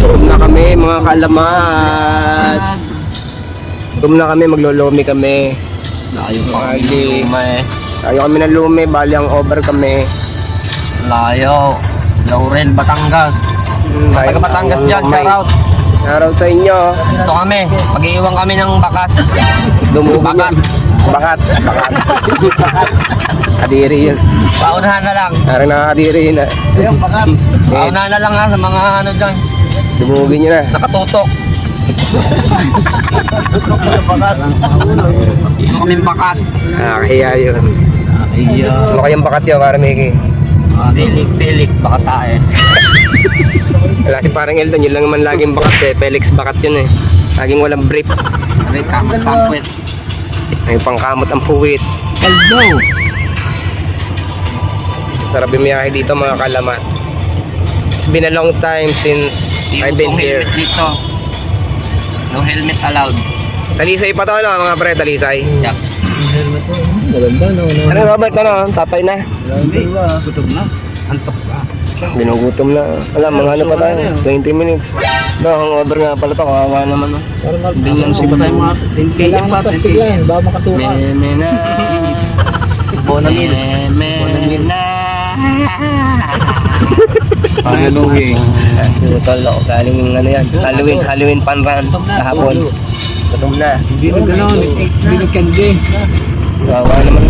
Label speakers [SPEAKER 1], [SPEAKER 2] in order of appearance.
[SPEAKER 1] Gutom na kami mga kaalamat. Gutom na kami, maglolomi kami.
[SPEAKER 2] Layo pa kami
[SPEAKER 1] Bali.
[SPEAKER 2] ng luma eh.
[SPEAKER 1] Tayo kami ng lumi, bali ang over kami.
[SPEAKER 2] Layo. Laurel, Batangas. Taga Batangas dyan, shout out.
[SPEAKER 1] Shoutout sa inyo.
[SPEAKER 2] Ito kami, mag-iiwan kami ng bakas.
[SPEAKER 1] Bakat. Bakat. Bakat. Kadiri yun.
[SPEAKER 2] Paunahan na lang.
[SPEAKER 1] Parang nakakadiri yun ah.
[SPEAKER 2] Paunahan na lang ha sa mga ano dyan.
[SPEAKER 1] Dumugin nyo na.
[SPEAKER 2] Nakatutok. Ito kaming bakat.
[SPEAKER 1] Kaya yun. Ano kayang bakat yun, para Mickey?
[SPEAKER 2] Pilik, bakat tayo.
[SPEAKER 1] Wala si parang Eldon, yun lang naman laging bakat eh. Felix bakat yun eh. Laging walang brief.
[SPEAKER 2] May kamot pangkwit.
[SPEAKER 1] May pangkamot ang puwit.
[SPEAKER 2] Hello!
[SPEAKER 1] Sarap bumiyahe dito mga kalamat. It's been a long time since I've been here.
[SPEAKER 2] Dito. No helmet allowed.
[SPEAKER 1] Talisay pa to no mga pre, talisay.
[SPEAKER 2] Yup.
[SPEAKER 1] Ano Robert, ano? Tatay na?
[SPEAKER 2] Gutom na. Antok ka.
[SPEAKER 1] Ginugutom na. Wala, mga ano pa tayo? 20 minutes. No, hangover nga pala to, kawawa naman no.
[SPEAKER 2] Tingnan si pa tayo mga 10 km pa. 10 km. Bawa makatukan.
[SPEAKER 1] Mena.
[SPEAKER 2] Bonamil.
[SPEAKER 1] Mena.
[SPEAKER 2] Pangalungin.
[SPEAKER 1] Sutol ako, galing yung ano yan. Halloween fun run kahapon. Gutom na.
[SPEAKER 2] Hindi na gano'n. Hindi na kandi.
[SPEAKER 1] Kawawa naman.